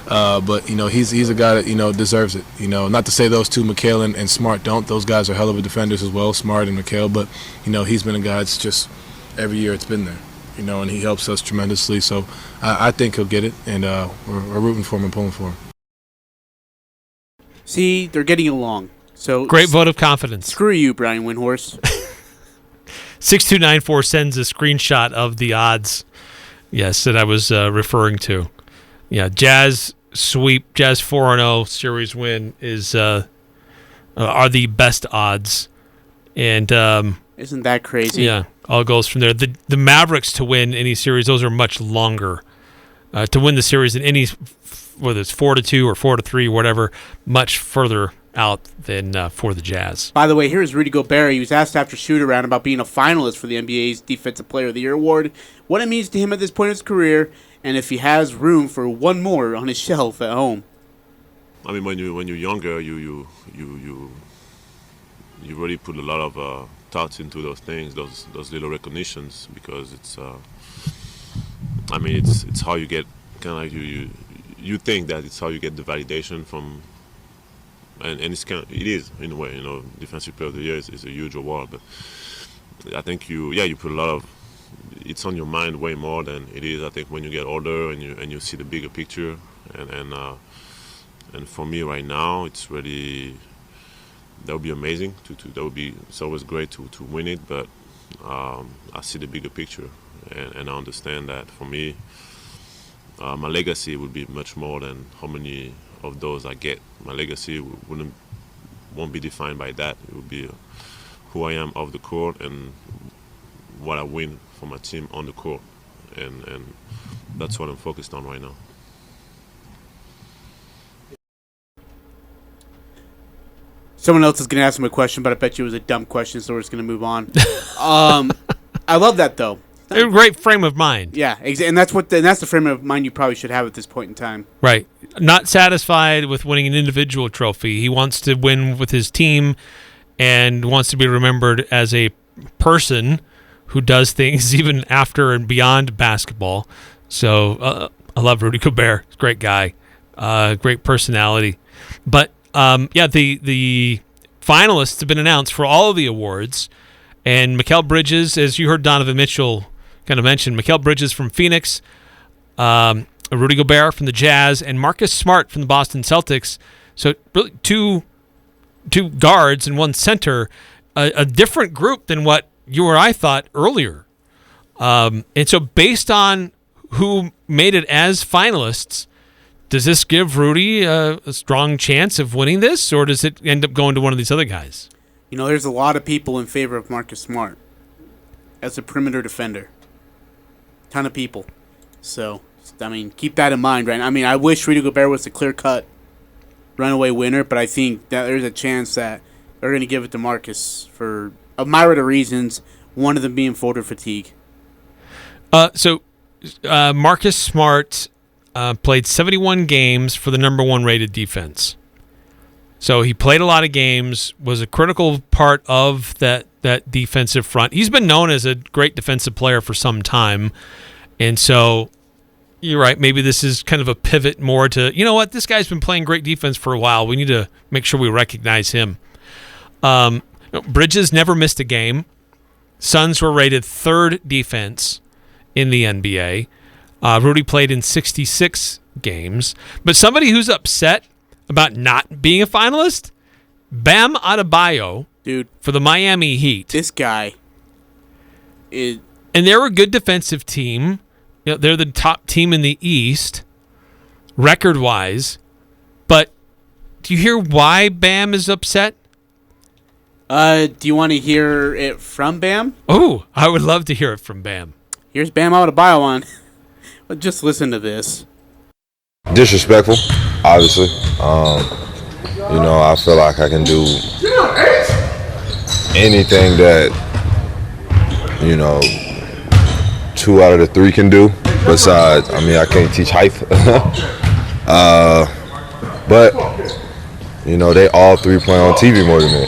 But, he's a guy that, deserves it. Not to say those two, Mikal and Smart, don't. Those guys are hell of a defenders as well, Smart and Mikal. But, he's been a guy that's just every year it's been there. and he helps us tremendously. So I think he'll get it, and we're rooting for him and pulling for him.
See, they're getting along. So
great vote of confidence.
Screw you, Brian Windhorst.
6294 sends a screenshot of the odds, yes, that I was referring to. Yeah, Jazz sweep, Jazz 4-0 series win are the best odds. And
isn't that crazy?
Yeah, all goes from there. The Mavericks to win any series, those are much longer. To win the series in any, whether it's 4-2 or 4-3, whatever, much further out than for the Jazz.
By the way, here's Rudy Gobert. He was asked after shoot-around about being a finalist for the NBA's Defensive Player of the Year award, what it means to him at this point in his career, and if he has room for one more on his shelf at home.
I mean, when you're younger, you really put a lot of thoughts into those things, those little recognitions, because it's how you get kind of like you think that it's how you get the validation from. And it is in a way, Defensive Player of the Year is a huge award, but I think you put a lot of, it's on your mind way more than it is. I think when you get older and you see the bigger picture, and for me right now, it's really, that would be amazing it's always great to win it, but I see the bigger picture, and I understand that for me, my legacy would be much more than how many of those I get. My legacy won't be defined by that. It will be who I am off the court and what I win for my team on the court, and that's what I'm focused on right now.
Someone else is going to ask him a question, but I bet you it was a dumb question, so we're just going to move on. I love that, though.
A great frame of mind.
Yeah, and that's the frame of mind you probably should have at this point in time.
Right. Not satisfied with winning an individual trophy. He wants to win with his team and wants to be remembered as a person who does things even after and beyond basketball. So I love Rudy Gobert. He's a great guy. Great personality. But, the finalists have been announced for all of the awards. And Mikal Bridges, as you heard Donovan Mitchell kind of mention, Mikal Bridges from Phoenix, Rudy Gobert from the Jazz, and Marcus Smart from the Boston Celtics. So really two guards and one center, a different group than what you or I thought earlier. And so based on who made it as finalists, does this give Rudy a strong chance of winning this, or does it end up going to one of these other guys?
There's a lot of people in favor of Marcus Smart as a perimeter defender. Ton of people. So, keep that in mind, right? I wish Rudy Gobert was the clear-cut runaway winner, but I think that there's a chance that they're going to give it to Marcus for a myriad of reasons, one of them being folder fatigue.
Marcus Smart played 71 games for the number one rated defense. So he played a lot of games, was a critical part of that defensive front. He's been known as a great defensive player for some time. And so you're right, maybe this is kind of a pivot more to, this guy's been playing great defense for a while. We need to make sure we recognize him. Bridges never missed a game. Suns were rated third defense in the NBA. Rudy played in 66 games. But somebody who's upset about not being a finalist, Bam Adebayo,
dude,
for the Miami Heat.
This guy is,
and they're a good defensive team. They're the top team in the East, record-wise. But do you hear why Bam is upset?
Do you want to hear it from Bam?
Oh, I would love to hear it from Bam.
Here's Bam Adebayo on. Just listen to this.
Disrespectful, obviously. I feel like I can do anything that, 2 out of the 3 can do. Besides, I can't teach height. But, they all 3 play on TV more than me.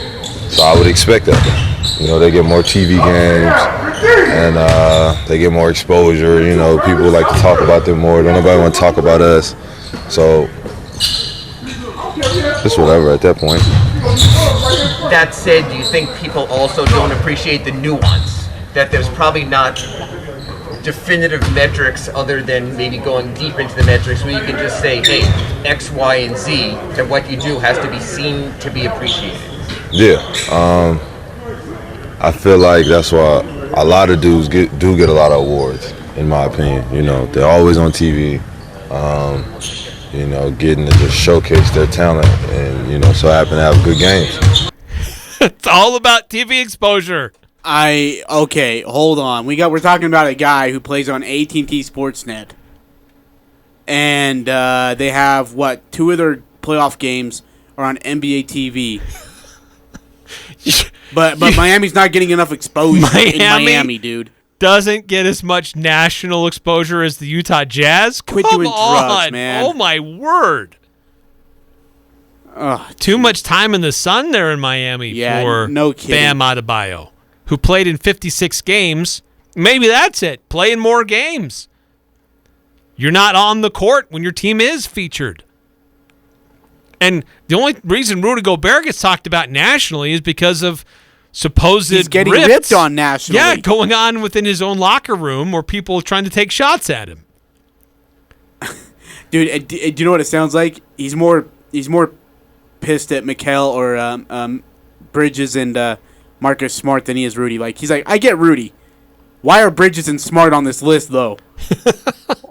So I would expect that. They get more TV games and they get more exposure. People like to talk about them more. Don't nobody want to talk about us. So it's whatever at that point.
That said, do you think people also don't appreciate the nuance? That there's probably not definitive metrics other than maybe going deep into the metrics where you can just say, hey, X, Y, and Z, and what you do has to be seen to be appreciated?
Yeah. I feel like that's why a lot of dudes do get a lot of awards, in my opinion. You know, they're always on TV, you know, getting to just showcase their talent and, you know, so happen to have good games.
It's all about TV exposure.
Okay, hold on. We're talking about a guy who plays on AT&T Sportsnet, and they have two of their playoff games are on NBA TV. but Miami's not getting enough exposure in Miami, dude.
Doesn't get as much national exposure as the Utah Jazz.
Quit doing drugs, man.
Oh my word. Too much time in the sun there in Miami for
no kidding.
Bam Adebayo, who played in 56 games. Maybe that's it. Playing more games. You're not on the court when your team is featured. And the only reason Rudy Gobert gets talked about nationally is because of supposed
He's getting
rifts,
ripped on nationally.
Yeah, going on within his own locker room where people are trying to take shots at him.
Dude, do you know what it sounds like? He's more pissed at Mikal or Bridges and Marcus Smart than he is Rudy. Like, he's like, I get Rudy. Why are Bridges and Smart on this list, though?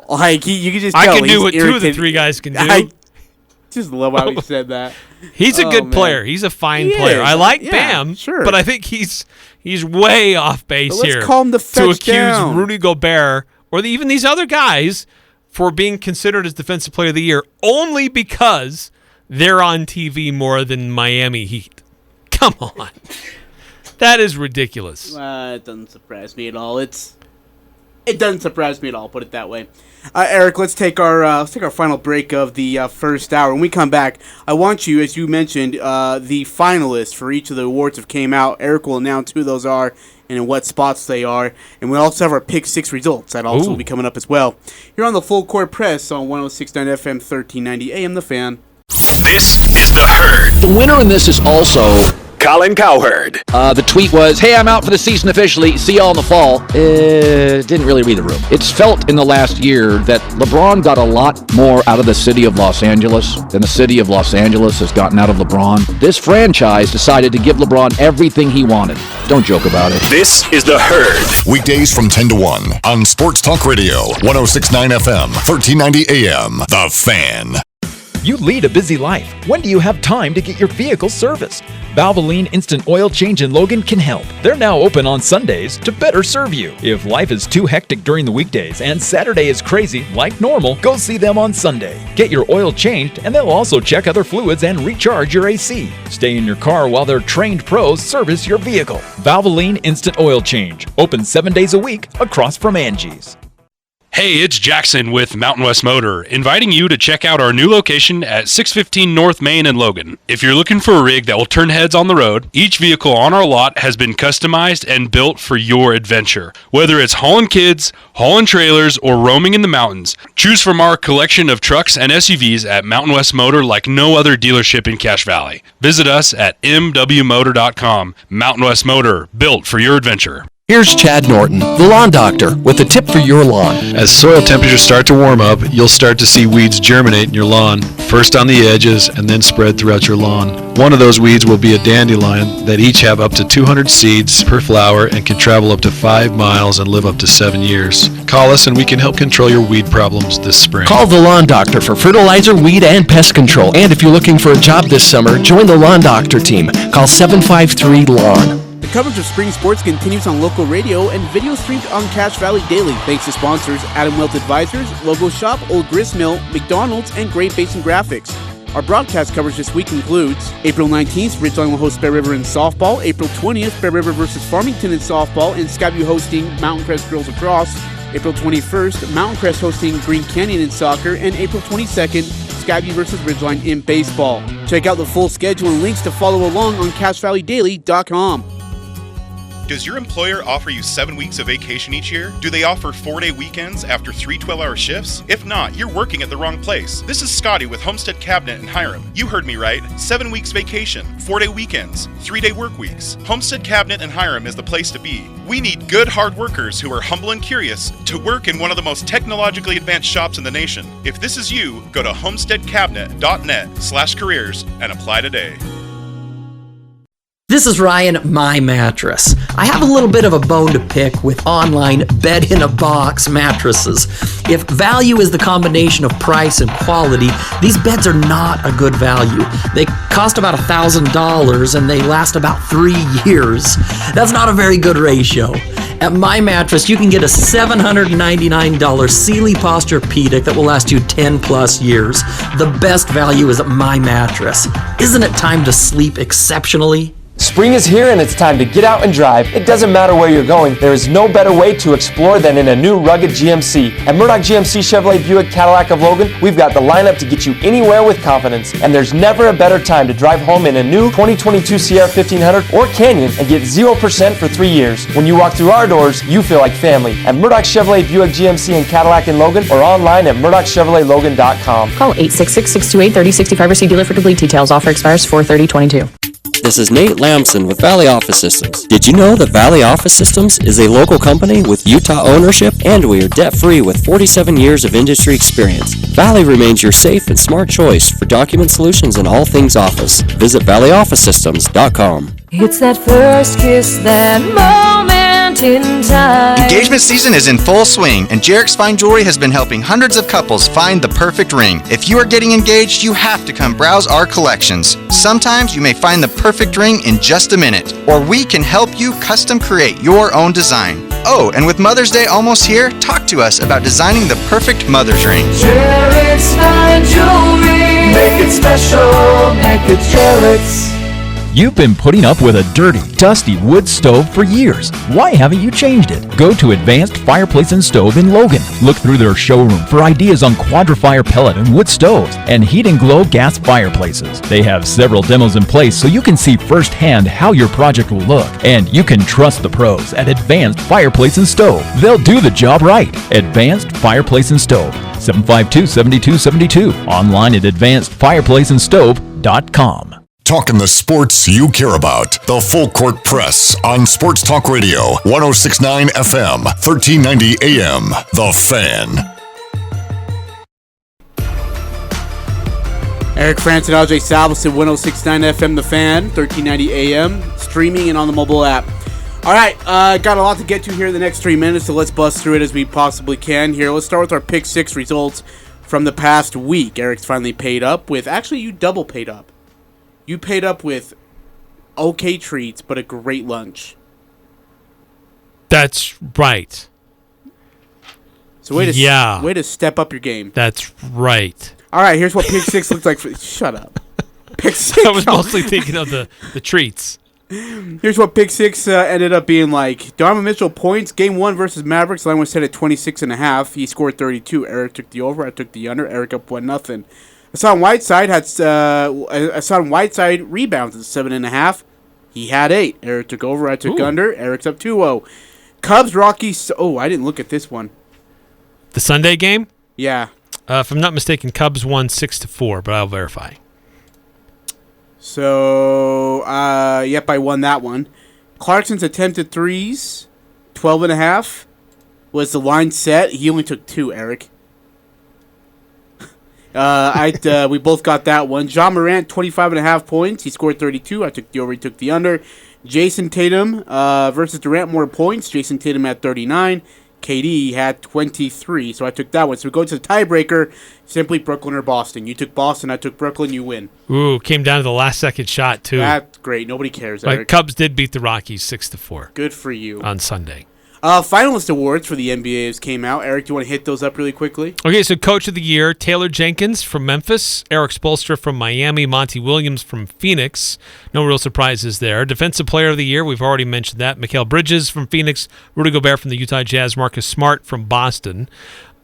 Like, you can just tell.
I can do what two of the three guys can do.
I just love how he said that.
He's a good player. He's a fine player. I like Bam,
sure.
but I think he's way off base
Let's
here
call him the
to
fetch
accuse
down.
Rudy Gobert or even these other guys for being considered as Defensive Player of the Year only because they're on TV more than Miami Heat. Come on. That is ridiculous.
It doesn't surprise me at all. It doesn't surprise me at all, put it that way. Eric, let's take our final break of the first hour. When we come back, I want you, as you mentioned, the finalists for each of the awards have came out. Eric will announce who those are and in what spots they are. And we also have our Pick 6 results. That also will be coming up as well. You're on the Full Court Press on 106.9 FM, 1390 AM, The Fan.
This is The Herd.
The winner in this is also
Colin Cowherd.
The tweet was, hey, I'm out for the season officially. See y'all in the fall. Didn't really read the room. It's felt in the last year that LeBron got a lot more out of the city of Los Angeles than the city of Los Angeles has gotten out of LeBron. This franchise decided to give LeBron everything he wanted. Don't joke about it.
This is The Herd.
Weekdays from 10 to 1 on Sports Talk Radio, 106.9 FM, 1390 AM, The Fan.
You lead a busy life. When do you have time to get your vehicle serviced? Valvoline Instant Oil Change in Logan can help. They're now open on Sundays to better serve you. If life is too hectic during the weekdays and Saturday is crazy like normal, go see them on Sunday. Get your oil changed and they'll also check other fluids and recharge your AC. Stay in your car while their trained pros service your vehicle. Valvoline Instant Oil Change. Open 7 days a week across from Angie's.
Hey, it's Jackson with Mountain West Motor, inviting you to check out our new location at 615 North Main in Logan. If you're looking for a rig that will turn heads on the road, each vehicle on our lot has been customized and built for your adventure. Whether it's hauling kids, hauling trailers, or roaming in the mountains, choose from our collection of trucks and SUVs at Mountain West Motor like no other dealership in Cache Valley. Visit us at mwmotor.com. Mountain West Motor, built for your adventure.
Here's Chad Norton, the lawn doctor, with a tip for your lawn.
As soil temperatures start to warm up, you'll start to see weeds germinate in your lawn, first on the edges and then spread throughout your lawn. One of those weeds will be a dandelion that each have up to 200 seeds per flower and can travel up to 5 miles and live up to 7 years. Call us and we can help control your weed problems this spring.
Call the lawn doctor for fertilizer, weed, and pest control. And if you're looking for a job this summer, join the lawn doctor team. Call 753-LAWN.
The coverage of spring sports continues on local radio and video streamed on Cache Valley Daily. Thanks to sponsors Adam Wealth Advisors, Logo Shop, Old Grist Mill, McDonald's, and Great Basin Graphics. Our broadcast coverage this week includes April 19th, Ridgeline will host Bear River in softball. April 20th, Bear River versus Farmington in softball, and Skyview hosting Mountain Crest Girls Across. April 21st, Mountain Crest hosting Green Canyon in soccer, and April 22nd, Skyview versus Ridgeline in baseball. Check out the full schedule and links to follow along on CacheValleyDaily.com.
Does your employer offer you 7 weeks of vacation each year? Do they offer 4-day weekends after 3 12-hour shifts? If not, you're working at the wrong place. This is Scotty with Homestead Cabinet in Hiram. You heard me right. 7 weeks vacation, 4-day weekends, 3-day work weeks. Homestead Cabinet in Hiram is the place to be. We need good, hard workers who are humble and curious to work in one of the most technologically advanced shops in the nation. If this is you, go to homesteadcabinet.net/careers and apply today.
This is Ryan, My Mattress. I have a little bit of a bone to pick with online bed-in-a-box mattresses. If value is the combination of price and quality, these beds are not a good value. They cost about $1,000 and they last about 3 years. That's not a very good ratio. At My Mattress, you can get a $799 Sealy Posturepedic that will last you 10 plus years. The best value is at My Mattress. Isn't it time to sleep exceptionally?
Spring is here and it's time to get out and drive. It doesn't matter where you're going, there is no better way to explore than in a new rugged GMC. At Murdoch GMC Chevrolet Buick Cadillac of Logan, we've got the lineup to get you anywhere with confidence. And there's never a better time to drive home in a new 2022 Sierra 1500 or Canyon and get 0% for 3 years. When you walk through our doors, you feel like family. At Murdoch Chevrolet Buick GMC and Cadillac in Logan or online at murdochchevroletlogan.com.
Call 866-628-3065 or see dealer for complete details. Offer expires 4/30/22.
This is Nate Lamson with Valley Office Systems. Did you know that Valley Office Systems is a local company with Utah ownership, and we are debt-free with 47 years of industry experience? Valley remains your safe and smart choice for document solutions and all things office. Visit valleyofficesystems.com.
It's that first kiss, that moment in time.
Engagement season is in full swing, and Jarek's Fine Jewelry has been helping hundreds of couples find the perfect ring. If you are getting engaged, you have to come browse our collections. Sometimes you may find the perfect ring in just a minute, or we can help you custom create your own design. Oh, and with Mother's Day almost here, talk to us about designing the perfect mother's ring.
Jarek's Fine Jewelry. Make it special, make it Jarek's.
You've been putting up with a dirty, dusty wood stove for years. Why haven't you changed it? Go to Advanced Fireplace and Stove in Logan. Look through their showroom for ideas on Quadra-Fire pellet and wood stoves and Heat and Glow gas fireplaces. They have several demos in place so you can see firsthand how your project will look. And you can trust the pros at Advanced Fireplace and Stove. They'll do the job right. Advanced Fireplace and Stove, 752-7272. Online at advancedfireplaceandstove.com.
Talking the sports you care about. The Full Court Press on Sports Talk Radio, 106.9 FM, 1390 AM. The Fan.
Eric Frandsen, Ajay, Salvesen, 106.9 FM, The Fan, 1390 AM, streaming and on the mobile app. All right, got a lot to get to here in the next 3 minutes, so let's bust through it as we possibly can here. Let's start with our Pick 6 results from the past week. Eric's finally paid up with, actually, you double paid up. You paid up with okay treats, but a great lunch.
That's right.
So way to step up your game.
That's right.
All right, here's what Pick 6 looks like. Shut up. Pick 6.
I was mostly thinking of the treats.
Here's what Pick 6 ended up being like. Donovan Mitchell points, Game 1 versus Mavericks. Line was set at 26.5. He scored 32. Eric took the over. I took the under. Eric up 1-0. Hassan Whiteside rebounds at 7.5. He had 8. Eric took over. I took under. Eric's up 2-0. Cubs, Rockies. Oh, I didn't look at this one.
The Sunday game?
Yeah.
If I'm not mistaken, Cubs won 6-4, but I'll verify.
So, yep, I won that one. Clarkson's attempted threes, 12.5. Was the line set? He only took 2, Eric. We both got that one. John Morant, 25.5 points. He scored 32. I took the over. He took the under. Jason Tatum versus Durant, more points. Jason Tatum had 39. KD had 23. So I took that one. So we go to the tiebreaker. Simply Brooklyn or Boston. You took Boston. I took Brooklyn. You win.
Ooh, came down to the last second shot too.
That's great. Nobody cares, Eric.
Right, Cubs did beat the Rockies 6-4.
Good for you.
On Sunday.
Finalist awards for the NBAs came out. Eric, do you want to hit those up really quickly?
Okay, so Coach of the Year, Taylor Jenkins from Memphis, Eric Spoelstra from Miami, Monty Williams from Phoenix. No real surprises there. Defensive Player of the Year, we've already mentioned that. Mikal Bridges from Phoenix, Rudy Gobert from the Utah Jazz, Marcus Smart from Boston.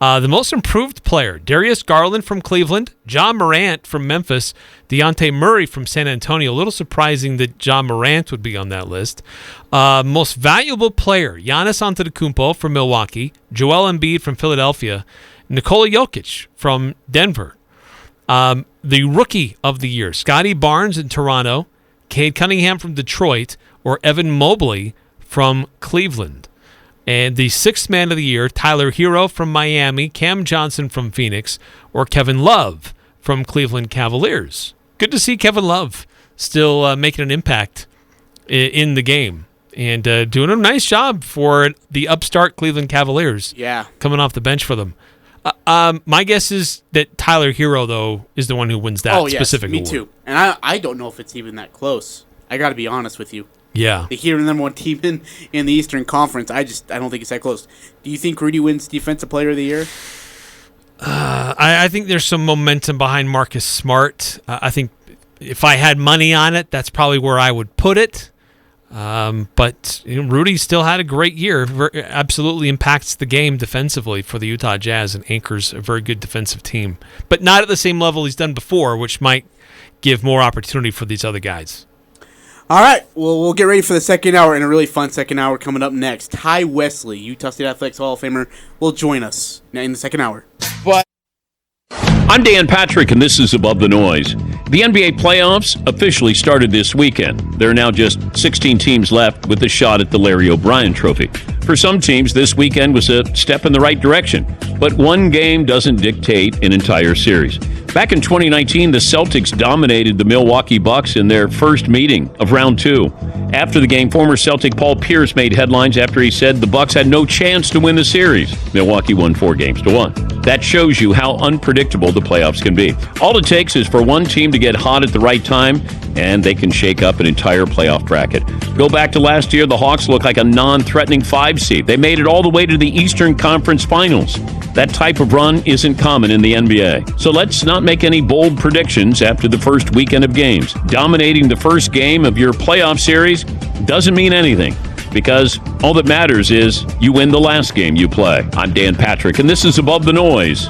The most improved player, Darius Garland from Cleveland, John Morant from Memphis, Dejounte Murray from San Antonio. A little surprising that John Morant would be on that list. Most valuable player, Giannis Antetokounmpo from Milwaukee, Joel Embiid from Philadelphia, Nikola Jokic from Denver. The rookie of the year, Scotty Barnes in Toronto, Cade Cunningham from Detroit, or Evan Mobley from Cleveland. And the sixth man of the year, Tyler Hero from Miami, Cam Johnson from Phoenix, or Kevin Love from Cleveland Cavaliers. Good to see Kevin Love still making an impact in the game and doing a nice job for the upstart Cleveland Cavaliers.
Yeah.
Coming off the bench for them. My guess is that Tyler Hero, though, is the one who wins that specific award.
Me too. And I don't know if it's even that close. I got to be honest with you.
Yeah.
The Heat are the number one team in the Eastern Conference. I don't think it's that close. Do you think Rudy wins Defensive Player of the Year?
I think there's some momentum behind Marcus Smart. I think if I had money on it, that's probably where I would put it. But Rudy still had a great year. Absolutely impacts the game defensively for the Utah Jazz and anchors a very good defensive team. But not at the same level he's done before, which might give more opportunity for these other guys.
All right, well, we'll get ready for the second hour, and a really fun second hour coming up next. Ty Wesley, Utah State Athletics Hall of Famer, will join us in the second hour.
I'm Dan Patrick, and this is Above the Noise. The NBA playoffs officially started this weekend. There are now just 16 teams left with a shot at the Larry O'Brien Trophy. For some teams, this weekend was a step in the right direction, but one game doesn't dictate an entire series. Back in 2019, the Celtics dominated the Milwaukee Bucks in their first meeting of round 2. After the game, former Celtic Paul Pierce made headlines after he said the Bucks had no chance to win the series. Milwaukee won 4-1. That shows you how unpredictable the playoffs can be. All it takes is for one team to get hot at the right time, and they can shake up an entire playoff bracket. Go back to last year, the Hawks looked like a non-threatening 5 seed. They made it all the way to the Eastern Conference Finals. That type of run isn't common in the NBA. So let's not make any bold predictions after the first weekend of games. Dominating the first game of your playoff series doesn't mean anything, because all that matters is you win the last game you play. I'm Dan Patrick, and this is Above the Noise.